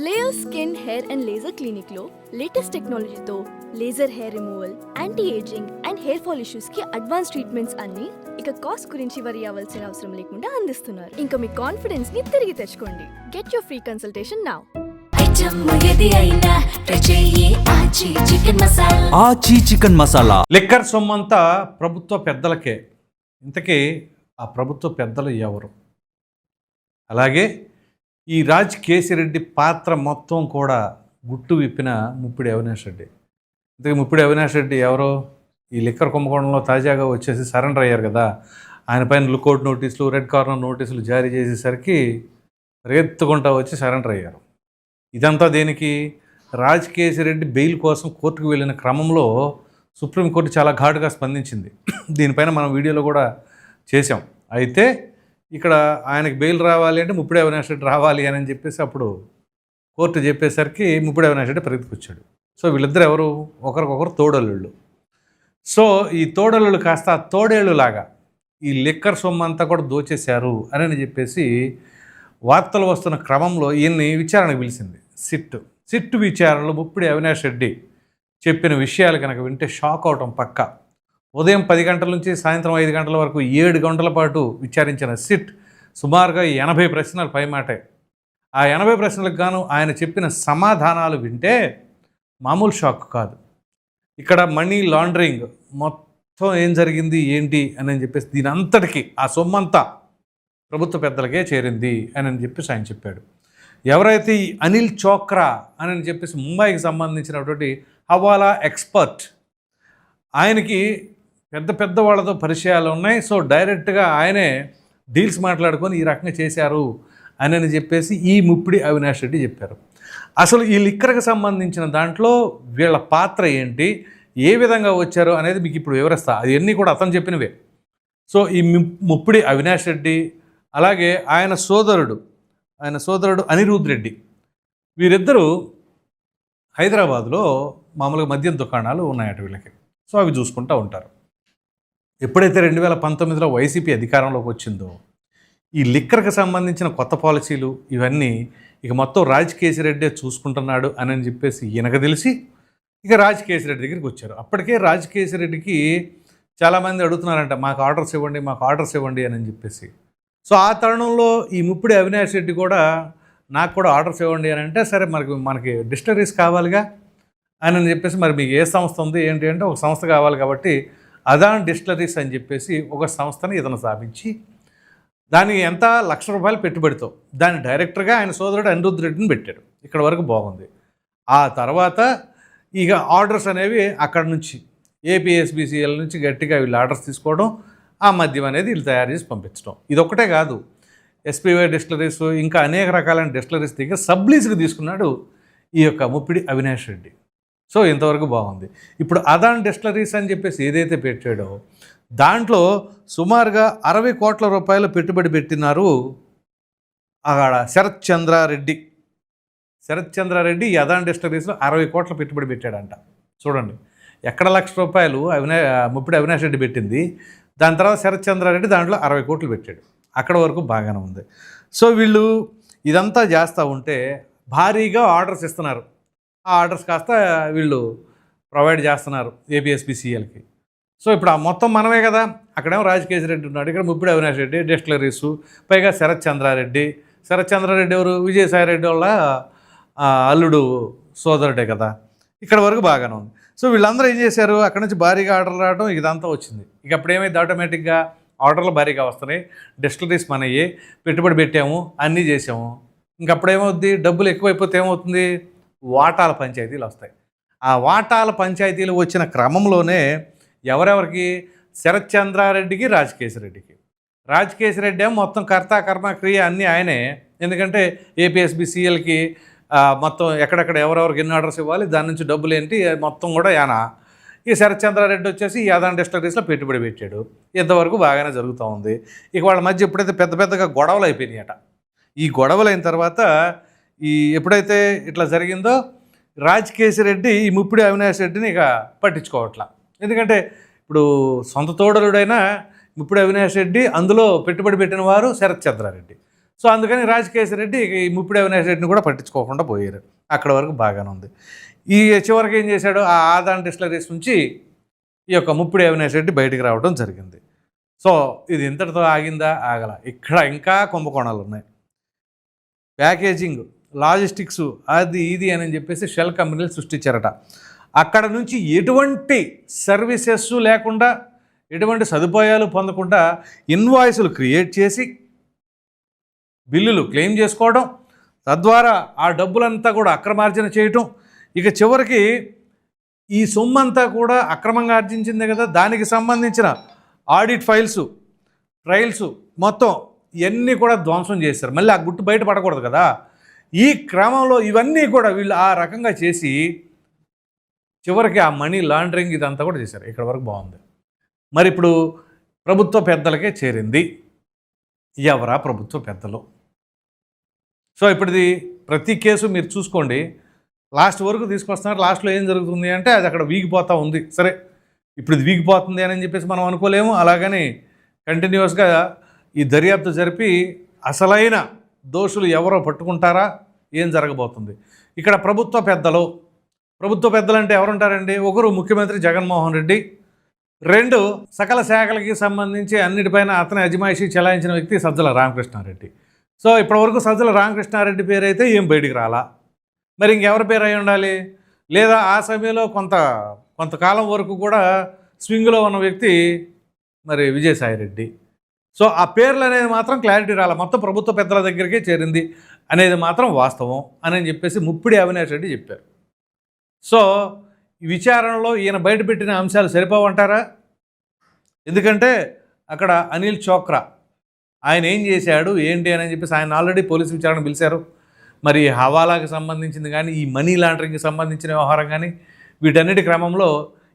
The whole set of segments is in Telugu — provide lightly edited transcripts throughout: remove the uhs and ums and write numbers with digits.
Layer skin hair and laser clinic లో లేటెస్ట్ టెక్నాలజీతో laser hair removal, anti ageing and hair fall issues కి అడ్వాన్స్ ట్రీట్మెంట్స్ అన్ని ఇక కాస్ట్ గురించి వరి అవ్వాల్సిన అవసరం లేకుండా అందిస్తున్నారు. ఇంకా మీ కాన్ఫిడెన్స్ ని తిరిగి తెచ్చుకోండి. Get your free consultation now. ఆచి చికెన్ మసాలా. లిక్కర్ సొమ్మంతా ప్రభుత్వ పెద్దలకే. ఇంతకీ ఆ ప్రభుత్వ పెద్దలు ఎవరు? అలాగే ఈ రాజ్ కేసిరెడ్డి పాత్ర మొత్తం కూడా గుట్టు విప్పిన ముప్పిడి అవినాష్ రెడ్డి. ఇంతకీ ముప్పిడి అవినాష్ రెడ్డి ఎవరో? ఈ లిక్కర్ కుంభకోణంలో తాజాగా వచ్చేసి సరెండర్ అయ్యారు కదా. ఆయన పైన లుకౌట్ నోటీసులు, రెడ్ కార్నర్ నోటీసులు జారీ చేసేసరికి రేత్తుకుంటా వచ్చి సరెండర్ అయ్యారు. ఇదంతా దేనికి? రాజ్ కేసిరెడ్డి బెయిల్ కోసం కోర్టుకు వెళ్ళిన క్రమంలో సుప్రీంకోర్టు చాలా ఘాటుగా స్పందించింది. దీనిపైన మనం వీడియోలో కూడా చేసాం. అయితే ఇక్కడ ఆయనకి బెయిల్ రావాలి అంటే ముప్పిడి అవినాష్ రెడ్డి రావాలి అని చెప్పేసి అప్పుడు కోర్టు చెప్పేసరికి ముప్పిడి అవినాష్ రెడ్డి పరిగెత్తుకొచ్చాడు. సో వీళ్ళిద్దరు ఎవరు? ఒకరికొకరు తోడల్లుళ్ళు. సో ఈ తోడల్లుళ్ళు కాస్త తోడేళ్ళులాగా ఈ లిక్కర్ సొమ్ము అంతా కూడా దోచేశారు అని చెప్పేసి వార్తలు వస్తున్న క్రమంలో ఈయన్ని విచారణకు పిలిచింది సిట్ విచారణలో ముప్పిడి అవినాష్ రెడ్డి చెప్పిన విషయాలు కనుక వింటే షాక్ అవటం పక్క. ఉదయం 10 గంటల నుంచి సాయంత్రం 5 గంటల వరకు 7 గంటల పాటు విచారించిన సిట్ సుమారుగా 80 ప్రశ్నలు పైమాటే. ఆ 80 ప్రశ్నలకు గాను ఆయన చెప్పిన సమాధానాలు వింటే మామూలు షాక్ కాదు. ఇక్కడ మనీ లాండరింగ్ మొత్తం ఏం జరిగింది ఏంటి అని చెప్పేసి దీని అంతటికీ ఆ సొమ్మంతా ప్రభుత్వ పెద్దలకే చేరింది అని చెప్పేసి ఆయన చెప్పాడు. ఎవరైతే ఈ అనిల్ చోక్రా అని చెప్పేసి ముంబైకి సంబంధించినటువంటి హవాలా ఎక్స్పర్ట్, ఆయనకి పెద్ద వాళ్ళతో పరిచయాలు ఉన్నాయి. సో డైరెక్ట్గా ఆయనే డీల్స్ మాట్లాడుకొని ఈ రకంగా చేశారు అని చెప్పేసి ఈ ముప్పిడి అవినాష్ రెడ్డి చెప్పారు. అసలు ఈ లిక్కర్కి సంబంధించిన దాంట్లో వీళ్ళ పాత్ర ఏంటి, ఏ విధంగా వచ్చారు అనేది మీకు ఇప్పుడు వివరిస్తా. అది అన్నీ కూడా అతను చెప్పినవే. సో ఈ ముప్పిడి అవినాష్ రెడ్డి అలాగే ఆయన సోదరుడు అనిరుద్ రెడ్డి, వీరిద్దరూ హైదరాబాద్లో మామూలుగా మద్యం దుకాణాలు ఉన్నాయట వీళ్ళకి. సో అవి చూసుకుంటూ ఉంటారు. ఎప్పుడైతే 2019లో వైసీపీ అధికారంలోకి వచ్చిందో ఈ లిక్కర్కి సంబంధించిన కొత్త పాలసీలు ఇవన్నీ ఇక మొత్తం రాజ్ కేసిరెడ్డే చూసుకుంటున్నాడు అని చెప్పేసి ఈయనకు తెలిసి ఇక రాజ్ కేసిరెడ్డి దగ్గరికి వచ్చారు. అప్పటికే రాజ్ కేసిరెడ్డికి చాలామంది అడుగుతున్నారంట, మాకు ఆర్డర్స్ ఇవ్వండి అని చెప్పేసి. సో ఆ తరుణంలో ఈ ముప్పిడి అవినాష్ రెడ్డి కూడా నాకు కూడా ఆర్డర్స్ ఇవ్వండి అని అంటే, సరే మనకి డిస్టరీస్ కావాలిగా అని చెప్పేసి, మరి మీకు ఏ సంస్థ ఉంది ఏంటి అంటే, ఒక సంస్థ కావాలి కాబట్టి అదాన్ డిస్టిలరీస్ అని చెప్పేసి ఒక సంస్థని ఇతను స్థాపించి దానికి ఎంత ₹1,00,000 పెట్టుబడితో దాని డైరెక్టర్గా ఆయన సోదరుడు అనిరుద్ రెడ్డిని పెట్టాడు. ఇక్కడ వరకు బాగుంది. ఆ తర్వాత ఇక ఆర్డర్స్ అనేవి అక్కడ నుంచి ఏపీఎస్బీసీఎల్ నుంచి గట్టిగా వీళ్ళు ఆర్డర్స్ తీసుకోవడం, ఆ మద్యం అనేది వీళ్ళు తయారు చేసి పంపించడం. ఇదొక్కటే కాదు, ఎస్పీవై డిస్టిలరీస్ ఇంకా అనేక రకాలైన డిస్టిలరీస్ దగ్గర సబ్లీజ్కి తీసుకున్నాడు ఈ యొక్క ముప్పిడి అవినాష్ రెడ్డి. సో ఇంతవరకు బాగుంది. ఇప్పుడు అదాన్ డిస్టిలరీస్ అని చెప్పేసి ఏదైతే పెట్టాడో దాంట్లో సుమారుగా ₹60 కోట్ల పెట్టుబడి పెట్టినారు అక్కడ శరత్ చంద్రారెడ్డి ఈ అదాన్ డిస్టిలరీస్లో 60 కోట్ల పెట్టుబడి పెట్టాడంట. చూడండి, ఎక్కడ ₹1,00,000 ముప్పిడి అవినాష్ రెడ్డి పెట్టింది, దాని తర్వాత శరత్ చంద్రారెడ్డి దాంట్లో 60 కోట్లు పెట్టాడు. అక్కడ వరకు బాగానే ఉంది. సో వీళ్ళు ఇదంతా చేస్తూ ఉంటే భారీగా ఆర్డర్స్ ఇస్తున్నారు. ఆ ఆర్డర్స్ కాస్త వీళ్ళు ప్రొవైడ్ చేస్తున్నారు ఏపీఎస్బీసీఎల్కి. సో ఇప్పుడు ఆ మొత్తం మనమే కదా. అక్కడేమో రాజ్ కేసిరెడ్డి ఉన్నాడు, ఇక్కడ ముప్పిడి అవినాష్ రెడ్డి డిస్టిలరీసు, పైగా శరత్ చంద్రారెడ్డి ఎవరు? విజయసాయిరెడ్డి వాళ్ళ అల్లుడు సోదరుడే కదా. ఇక్కడ వరకు బాగానే ఉంది. సో వీళ్ళందరూ ఏం చేశారు, అక్కడ నుంచి భారీగా ఆర్డర్లు రావడం ఇదంతా వచ్చింది. ఇక అప్పుడు ఏమైంది, ఆటోమేటిక్గా ఆర్డర్లు భారీగా వస్తున్నాయి, డిస్టిలరీస్ మనయ్యి, పెట్టుబడి పెట్టాము, అన్నీ చేసాము. ఇంకప్పుడేమవుద్ది, డబ్బులు ఎక్కువైపోతే ఏమవుతుంది, వాటాల పంచాయతీలు వస్తాయి. ఆ వాటాల పంచాయతీలు వచ్చిన క్రమంలోనే ఎవరెవరికి, శరత్ చంద్రారెడ్డికి, రాజ్ కేసిరెడ్డి ఏమో మొత్తం కర్మ క్రియ అన్నీ ఆయనే. ఎందుకంటే ఏపీఎస్బీసీఎల్కి మొత్తం ఎక్కడెక్కడ ఎవరెవరికి ఎన్ని ఆర్డర్స్ ఇవ్వాలి, దాని నుంచి డబ్బులు ఏంటి మొత్తం కూడా యానా. ఈ శరత్ చంద్రారెడ్డి వచ్చేసి ఈ అదాన్ డిస్టిలరీస్లో పెట్టుబడి పెట్టాడు. ఇంతవరకు బాగానే జరుగుతూ ఉంది. ఇక వాళ్ళ మధ్య ఎప్పుడైతే పెద్దగా గొడవలు అయిపోయినాయట, ఈ గొడవలు అయిన తర్వాత ఎప్పుడైతే ఇట్లా జరిగిందో రాజ్ కేసిరెడ్డి ఈ ముప్పిడి అవినాష్ రెడ్డిని ఇక పట్టించుకోవట్లా. ఎందుకంటే ఇప్పుడు సొంత తోడలుడైన ముప్పిడి అవినాష్ రెడ్డి, అందులో పెట్టుబడి పెట్టిన వారు శరత్ చంద్రారెడ్డి. సో అందుకని రాజకేశ్వర రెడ్డి ఈ ముప్పిడి అవినాష్ రెడ్డిని కూడా పట్టించుకోకుండా పోయారు. అక్కడ వరకు బాగానే ఉంది. ఈ చివరికి ఏం చేశాడు, ఆ ఆదాన్ డిస్టిలరీస్ నుంచి ఈ యొక్క ముప్పిడి అవినాష్ రెడ్డి బయటికి రావడం జరిగింది. సో ఇది ఇంతటితో ఆగిందా? ఆగల. ఇక్కడ ఇంకా కుంభకోణాలు ఉన్నాయి. ప్యాకేజింగ్, లాజిస్టిక్స్, అది ఇది అని చెప్పేసి షెల్ కంపెనీలు సృష్టించారట. అక్కడ నుంచి ఎటువంటి సర్వీసెస్ లేకుండా, ఎటువంటి సదుపాయాలు పొందకుండా ఇన్వాయిస్లు క్రియేట్ చేసి బిల్లులు క్లెయిమ్ చేసుకోవడం, తద్వారా ఆ డబ్బులంతా కూడా అక్రమార్జన చేయటం. ఇక చివరికి ఈ సొమ్మంతా కూడా అక్రమంగా ఆర్జించిందే కదా, దానికి సంబంధించిన ఆడిట్ ఫైల్స్, ట్రయల్స్ మొత్తం ఇవన్నీ కూడా ధ్వంసం చేశారు. మళ్ళీ ఆ గుట్టు బయట పడకూడదు కదా. ఈ క్రమంలో ఇవన్నీ కూడా వీళ్ళు ఆ రకంగా చేసి చివరికి ఆ మనీ లాండరింగ్ ఇదంతా కూడా చేశారు. ఇక్కడ వరకు బాగుంది. మరి ఇప్పుడు ప్రభుత్వ పెద్దలకే చేరింది. ఎవరా ప్రభుత్వ పెద్దలు? సో ఇప్పుడు ఇది ప్రతి కేసు మీరు చూసుకోండి, లాస్ట్ వరకు తీసుకొస్తున్నారు. లాస్ట్లో ఏం జరుగుతుంది అంటే అది అక్కడ వీగిపోతూ ఉంది. సరే, ఇప్పుడు ఇది వీగిపోతుంది అని చెప్పేసి మనం అనుకోలేము. అలాగని కంటిన్యూస్గా ఈ దర్యాప్తు జరిపి అసలైన దోషులు ఎవరో పట్టుకుంటారా, ఏం జరగబోతుంది? ఇక్కడ ప్రభుత్వ పెద్దలు అంటే ఎవరుంటారండి? ఒకరు ముఖ్యమంత్రి జగన్మోహన్ రెడ్డి, 2 సకల శాఖలకి సంబంధించి అన్నిటిపైన అతని అజమాయిషీ చెలాయించిన వ్యక్తి సజ్జల రామకృష్ణారెడ్డి. సో ఇప్పటివరకు సజ్జల రామకృష్ణారెడ్డి పేరు అయితే ఏం బయటికి రాలా. మరి ఇంకెవరి పేరు అయి ఉండాలి? లేదా ఆ సమయంలో కొంతకాలం వరకు కూడా స్వింగ్లో ఉన్న వ్యక్తి మరి విజయసాయిరెడ్డి. సో ఆ పేర్లు అనేది మాత్రం క్లారిటీ రాలా. మొత్తం ప్రభుత్వ పెద్దల దగ్గరికే చేరింది అనేది మాత్రం వాస్తవం అని చెప్పేసి ముప్పిడి అవినాష్ రెడ్డి చెప్పారు. సో ఈ విచారణలో ఈయన బయటపెట్టిన అంశాలు సరిపోవంటారా? ఎందుకంటే అక్కడ అనిల్ చోక్రా ఆయన ఏం చేశాడు ఏంటి అని చెప్పేసి ఆయన ఆల్రెడీ పోలీసు విచారణ పిలిచారు. మరి హవాలాకి సంబంధించింది కానీ, ఈ మనీ లాండరింగ్కి సంబంధించిన వ్యవహారం కానీ, వీటన్నిటి క్రమంలో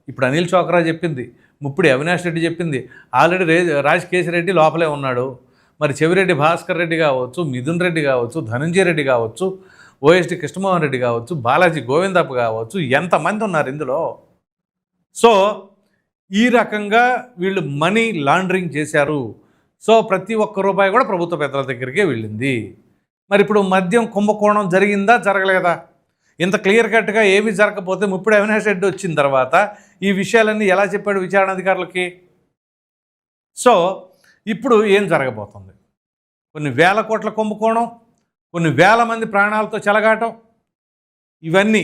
ఇప్పుడు అనిల్ చోక్రా చెప్పింది, ముప్పిడి అవినాష్ రెడ్డి చెప్పింది, ఆల్రెడీ రాజకేశ్వర రెడ్డి లోపలే ఉన్నాడు. మరి చెవిరెడ్డి భాస్కర్ రెడ్డి కావచ్చు, మిథున్ రెడ్డి కావచ్చు, ధనంజయ రెడ్డి కావచ్చు, ఓఎస్డి కృష్ణమోహన్ రెడ్డి కావచ్చు, బాలాజీ గోవిందప్ప కావచ్చు, ఎంతమంది ఉన్నారు ఇందులో. సో ఈ రకంగా వీళ్ళు మనీ లాండరింగ్ చేశారు. సో ప్రతి ఒక్క రూపాయి కూడా ప్రభుత్వ పెద్దల దగ్గరికే వెళ్ళింది. మరి ఇప్పుడు మద్యం కుంభకోణం జరిగిందా, జరగలేదా? ఇంత క్లియర్ కట్గా ఏమీ జరగకపోతే ముప్పిడి అవినాష్ రెడ్డి వచ్చిన తర్వాత ఈ విషయాలన్నీ ఎలా చెప్పాడు విచారణ అధికారులకి? సో ఇప్పుడు ఏం జరగబోతుంది? కొన్ని వేల కోట్ల కుంభకోణం, కొన్ని వేల మంది ప్రాణాలతో చెలగాటం, ఇవన్నీ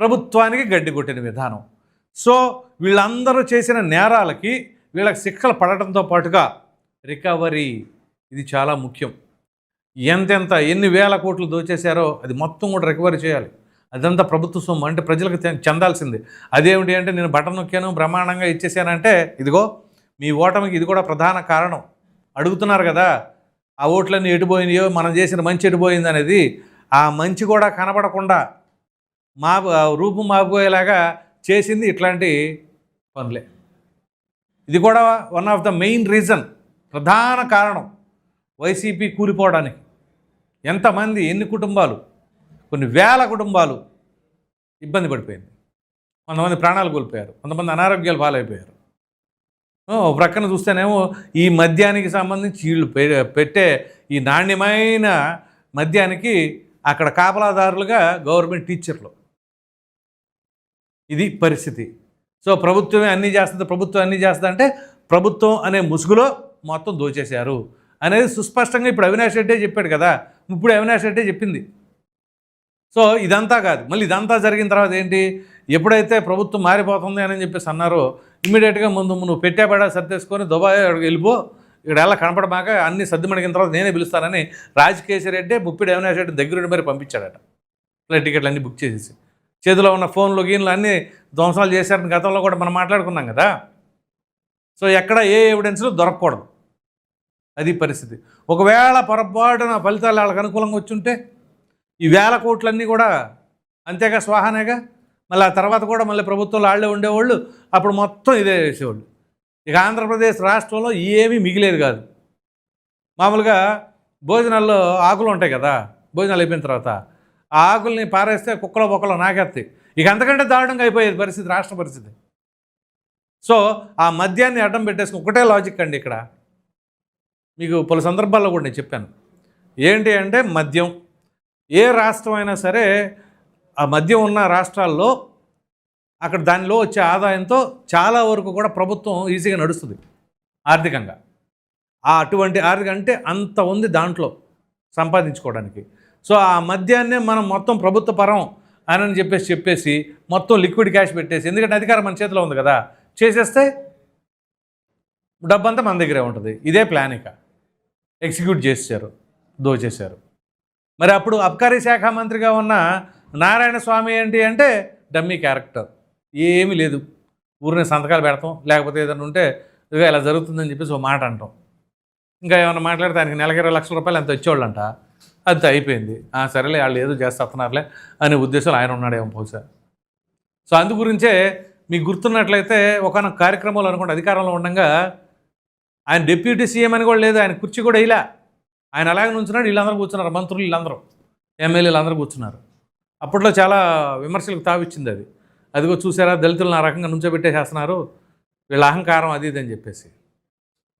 ప్రభుత్వానికి గడ్డి కొట్టిన విధానం. సో వీళ్ళందరూ చేసిన నేరాలకి వీళ్ళకి శిక్షలు పడటంతో పాటుగా రికవరీ, ఇది చాలా ముఖ్యం. ఎన్ని వేల కోట్లు దోచేశారో అది మొత్తం కూడా రికవరీ చేయాలి. అదంతా ప్రభుత్వ సొమ్ము, అంటే ప్రజలకు చెందాల్సింది. అదేమిటి అంటే నేను బటన్ నొక్కాను బ్రహ్మాండంగా ఇచ్చేసానంటే, ఇదిగో మీ ఓటమికి ఇది కూడా ప్రధాన కారణం. అడుగుతున్నారు కదా, ఆ ఓట్లన్నీ ఎటుపోయినాయో, మనం చేసిన మంచి ఎటుపోయింది అనేది. ఆ మంచి కూడా కనబడకుండా రూపు మారిపోయేలాగా చేసింది ఇట్లాంటి పనులే. ఇది కూడా one of the main reason, ప్రధాన కారణం వైసీపీ కూలిపోవడానికి. ఎంతమంది, ఎన్ని కుటుంబాలు, కొన్ని వేల కుటుంబాలు ఇబ్బంది పడిపోయింది. కొంతమంది ప్రాణాలు కోల్పోయారు, కొంతమంది అనారోగ్యాలు పాలైపోయారు. ప్రక్కన చూస్తేనేమో ఈ మద్యానికి సంబంధించి వీళ్ళు పెట్టే ఈ నాణ్యమైన మద్యానికి అక్కడ కాపలాదారులుగా గవర్నమెంట్ టీచర్లు. ఇది పరిస్థితి. సో ప్రభుత్వమే అన్నీ చేస్తుంది అంటే ప్రభుత్వం అనే ముసుగులో మొత్తం దోచేశారు అనేది సుస్పష్టంగా ఇప్పుడు అవినాష్ రెడ్డే చెప్పాడు కదా, ఇప్పుడు అవినాష్ రెడ్డే చెప్పింది. సో ఇదంతా కాదు, మళ్ళీ ఇదంతా జరిగిన తర్వాత ఏంటి, ఎప్పుడైతే ప్రభుత్వం మారిపోతుంది అని చెప్పేసి అన్నారో, ఇమ్మీడియట్గా ముందు నువ్వు పెట్టేబడా సర్దేసుకొని దుబాయ్ వెళ్ళిపో, ఇక్కడ ఎలా కనపడమాక అన్ని సర్ది మణిగిన తర్వాత నేనే పిలుస్తానని రాజకేశ్వర రెడ్డి ముప్పిడి అవినాష్ రెడ్డి దగ్గరుండి మరి పంపించాడట. ఫ్లైట్ టికెట్లు అన్నీ బుక్ చేసేసి, చేతిలో ఉన్న ఫోన్లు గీన్లు అన్నీ ధ్వంసాలు చేశారని గతంలో కూడా మనం మాట్లాడుకున్నాం కదా. సో ఎక్కడ ఏ ఎవిడెన్స్లు దొరకకూడదు, అది పరిస్థితి. ఒకవేళ పొరపాటున ఫలితాలు వాళ్ళకి అనుకూలంగా వచ్చుంటే ఈ వేల కోట్లన్నీ కూడా అంతేగా, స్వాహానేగా. మళ్ళీ ఆ తర్వాత కూడా మళ్ళీ ప్రభుత్వంలో వాళ్ళే ఉండేవాళ్ళు, అప్పుడు మొత్తం ఇదే వేసేవాళ్ళు. ఇక ఆంధ్రప్రదేశ్ రాష్ట్రంలో ఏమీ మిగిలేదు కాదు. మామూలుగా భోజనాల్లో ఆకులు ఉంటాయి కదా, భోజనాలు అయిపోయిన తర్వాత ఆ ఆకుల్ని పారేస్తే కుక్కలో బొక్కలో నాకేస్తాయి. ఇక అంతకంటే దారుణంగా అయిపోయేది పరిస్థితి, రాష్ట్ర పరిస్థితి. సో ఆ మద్యాన్ని అడ్డం పెట్టేసుకుని ఒకటే లాజిక్ అండి. ఇక్కడ మీకు పలు సందర్భాల్లో కూడా నేను చెప్పాను, ఏంటి అంటే మద్యం. ఏ రాష్ట్రం అయినా సరే ఆ మద్యం ఉన్న రాష్ట్రాల్లో అక్కడ దానిలో వచ్చే ఆదాయంతో చాలా వరకు కూడా ప్రభుత్వం ఈజీగా నడుస్తుంది ఆర్థికంగా. అటువంటి ఆర్థిక అంటే అంత ఉంది దాంట్లో సంపాదించుకోవడానికి. సో ఆ మద్యాన్నే మనం మొత్తం ప్రభుత్వ పరం అని చెప్పేసి మొత్తం లిక్విడ్ క్యాష్ పెట్టేసి, ఎందుకంటే అధికారం మన చేతిలో ఉంది కదా, చేసేస్తే డబ్బంతా మన దగ్గరే ఉంటుంది. ఇదే ప్లాన్. ఇక ఎగ్జిక్యూట్ చేశారు, దోచేశారు. మరి అప్పుడు అబ్కారీ శాఖ మంత్రిగా ఉన్న నారాయణ స్వామి ఏంటి అంటే డమ్మీ క్యారెక్టర్. ఏమీ లేదు, ఊరిని సంతకాలు పెడతాం, లేకపోతే ఏదైనా ఉంటే ఇదిగో ఇలా జరుగుతుందని చెప్పేసి ఒక మాట అంటాం. ఇంకా ఏమైనా మాట్లాడితే ఆయనకి నెలకి 20 లక్షల రూపాయలు ఎంత ఇచ్చేవాళ్ళంట. అది అయిపోయింది. సరేలే వాళ్ళు ఏదో చేస్తున్నారులే అనే ఉద్దేశంలో ఆయన ఉన్నాడేమో బహుశా. సో అందు గురించే మీకు గుర్తున్నట్లయితే ఒకనొక కార్యక్రమంలో అనుకోండి, అధికారంలో ఉండగా ఆయన డిప్యూటీ సీఎం అని కూడా లేదు, ఆయన కుర్చీ కూడా ఇలా ఆయన అలాగే నుంచున్నాడు. వీళ్ళందరూ కూర్చున్నారు, మంత్రులు వీళ్ళందరూ, ఎమ్మెల్యేలు అందరూ కూర్చున్నారు. అప్పట్లో చాలా విమర్శలకు తావిచ్చింది అది. అదిగో చూసారా, దళితులను ఆ రకంగా నుంచోబెట్టేసేస్తున్నారు, వీళ్ళ అహంకారం అది ఇది అని చెప్పేసి.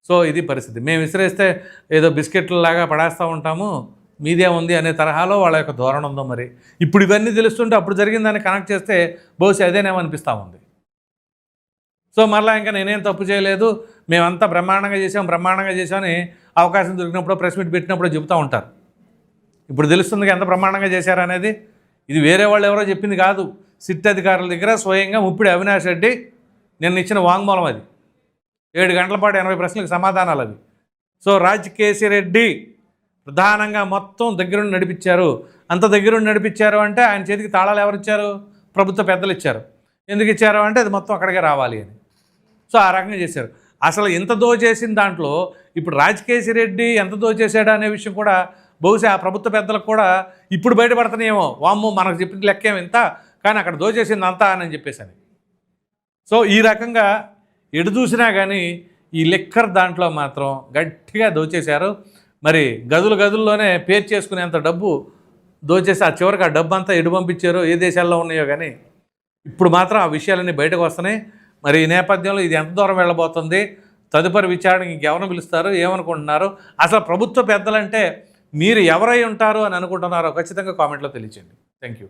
సో ఇది పరిస్థితి. మేము విసిరేస్తే ఏదో బిస్కెట్లలాగా పడేస్తూ ఉంటాము, మీదే ఉంది అనే తరహాలో వాళ్ళ యొక్క ధోరణి ఉందో మరి. ఇప్పుడు ఇవన్నీ తెలుస్తుంటే అప్పుడు జరిగిందని కనెక్ట్ చేస్తే బహుశా అదేనేమో అనిపిస్తూ ఉంది. సో మరలా ఇంకా నేనేం తప్పు చేయలేదు, మేమంతా బ్రహ్మాండంగా చేసామని అవకాశం దొరికినప్పుడు ప్రెస్ మీట్ పెట్టినప్పుడు చెబుతూ ఉంటారు. ఇప్పుడు తెలుస్తుంది ఎంత బ్రహ్మాండంగా చేశారనేది. ఇది వేరే వాళ్ళు ఎవరో చెప్పింది కాదు, సిట్ అధికారుల దగ్గర స్వయంగా ముప్పిడి అవినాష్ రెడ్డి నిన్న ఇచ్చిన వాంగ్మూలం అది. 7 గంటల పాటు 80 ప్రశ్నలకు సమాధానాలు అవి. సో రాజ్ కేసిరెడ్డి ప్రధానంగా మొత్తం దగ్గరుండి నడిపించారు. అంత దగ్గరుండి నడిపించారు అంటే ఆయన చేతికి తాళాలు ఎవరు ఇచ్చారు? ప్రభుత్వ పెద్దలు ఇచ్చారు. ఎందుకు ఇచ్చారు అంటే అది మొత్తం అక్కడికే రావాలి అని. సో ఆ రకంగా చేశారు. అసలు ఎంత దోచేసిన దాంట్లో ఇప్పుడు రాజ్ కేసిరెడ్డి ఎంత దోచేశాడు అనే విషయం కూడా బహుశా ఆ ప్రభుత్వ పెద్దలకు కూడా ఇప్పుడు బయటపడుతున్నాయేమో. వామ్మో మనకు చెప్పిన లెక్కేం ఇంత, కానీ అక్కడ దోచేసింది అంతా అని చెప్పేసి. సో ఈ రకంగా ఎటు చూసినా కానీ ఈ లిక్కర్ దాంట్లో మాత్రం గట్టిగా దోచేశారు. మరి గదుల్లోనే పేరు చేసుకునేంత డబ్బు దోచేసి ఆ చివరికి ఆ డబ్బు అంతా ఎటు పంపించారో, ఏ దేశాల్లో ఉన్నాయో కానీ ఇప్పుడు మాత్రం ఆ విషయాలన్నీ బయటకు వస్తున్నాయి. మరి ఈ నేపథ్యంలో ఇది ఎంత దూరం వెళ్ళబోతుంది, తదుపరి విచారణకి ఇంకెవరిని పిలుస్తారు, ఏమనుకుంటున్నారు, అసలు ప్రభుత్వ పెద్దలంటే మీరు ఎవరై ఉంటారు అని అనుకుంటున్నారో ఖచ్చితంగా కామెంట్లో తెలియచేయండి. Thank you.